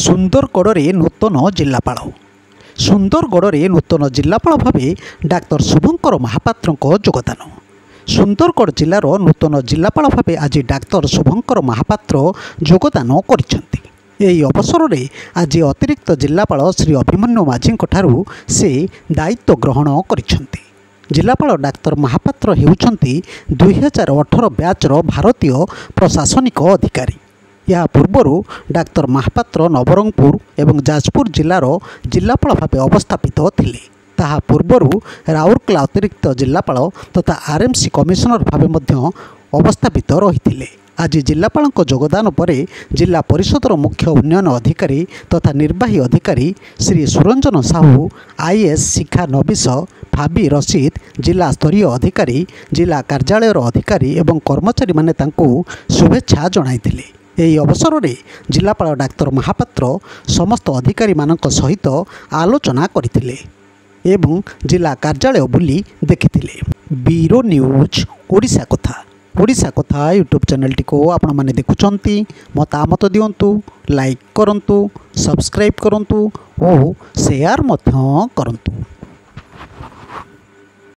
ସୁନ୍ଦରଗଡ଼ରେ ନୂତନ ଜିଲ୍ଲାପାଳ। ସୁନ୍ଦରଗଡ଼ରେ ନୂତନ ଜିଲ୍ଲାପାଳ ଭାବେ ଡାକ୍ତର ଶୁଭଙ୍କର ମହାପାତ୍ରଙ୍କ ଯୋଗଦାନ। ସୁନ୍ଦରଗଡ଼ ଜିଲ୍ଲାର ନୂତନ ଜିଲ୍ଲାପାଳ ଭାବେ ଆଜି ଡାକ୍ତର ଶୁଭଙ୍କର ମହାପାତ୍ର ଯୋଗଦାନ କରିଛନ୍ତି। ଏହି ଅବସରରେ ଆଜି ଅତିରିକ୍ତ ଜିଲ୍ଲାପାଳ ଶ୍ରୀ ଅଭିମନ୍ୟୁ ମାଝୀଙ୍କଠାରୁ ସେ ଦାୟିତ୍ୱ ଗ୍ରହଣ କରିଛନ୍ତି। ଜିଲ୍ଲାପାଳ ଡାକ୍ତର ମହାପାତ୍ର ହେଉଛନ୍ତି 2018 ବ୍ୟାଚ୍ର ଭାରତୀୟ ପ୍ରଶାସନିକ ଅଧିକାରୀ। ଏହା ପୂର୍ବରୁ ଡାକ୍ତର ମହାପାତ୍ର ନବରଙ୍ଗପୁର ଏବଂ ଯାଜପୁର ଜିଲ୍ଲାର ଜିଲ୍ଲାପାଳ ଭାବେ ଅବସ୍ଥାପିତ ଥିଲେ। ତାହା ପୂର୍ବରୁ ରାଉରକେଲା ଅତିରିକ୍ତ ଜିଲ୍ଲାପାଳ ତଥା ଆର୍ଏମ୍ସି କମିଶନର ଭାବେ ମଧ୍ୟ ଅବସ୍ଥାପିତ ରହିଥିଲେ। ଆଜି ଜିଲ୍ଲାପାଳଙ୍କ ଯୋଗଦାନ ପରେ ଜିଲ୍ଲା ପରିଷଦର ମୁଖ୍ୟ ଉନ୍ନୟନ ଅଧିକାରୀ ତଥା ନିର୍ବାହୀ ଅଧିକାରୀ ଶ୍ରୀ ସୁରଞ୍ଜନ ସାହୁ, ଆଇଏଏସ୍ ଶିଖା ନବିଶ, ଫାବି ରସିଦ, ଜିଲ୍ଲା ସ୍ତରୀୟ ଅଧିକାରୀ, ଜିଲ୍ଲା କାର୍ଯ୍ୟାଳୟର ଅଧିକାରୀ ଏବଂ କର୍ମଚାରୀମାନେ ତାଙ୍କୁ ଶୁଭେଚ୍ଛା ଜଣାଇଥିଲେ। ଏହି ଅବସରରେ ଜିଲ୍ଲାପାଳ ଡାକ୍ତର ମହାପାତ୍ର ସମସ୍ତ ଅଧିକାରୀମାନଙ୍କ ସହିତ ଆଲୋଚନା କରିଥିଲେ ଏବଂ ଜିଲ୍ଲା କାର୍ଯ୍ୟାଳୟ ବୁଲି ଦେଖିଥିଲେ। ବ୍ୟୁରୋ ନ୍ୟୁଜ୍ ଓଡ଼ିଶା କଥା। ଓଡ଼ିଶା କଥା ୟୁଟ୍ୟୁବ୍ ଚ୍ୟାନେଲଟିକୁ ଆପଣମାନେ ଦେଖୁଛନ୍ତି, ମତାମତ ଦିଅନ୍ତୁ, ଲାଇକ୍ କରନ୍ତୁ, ସବସ୍କ୍ରାଇବ୍ କରନ୍ତୁ ଓ ସେୟାର ମଧ୍ୟ କରନ୍ତୁ।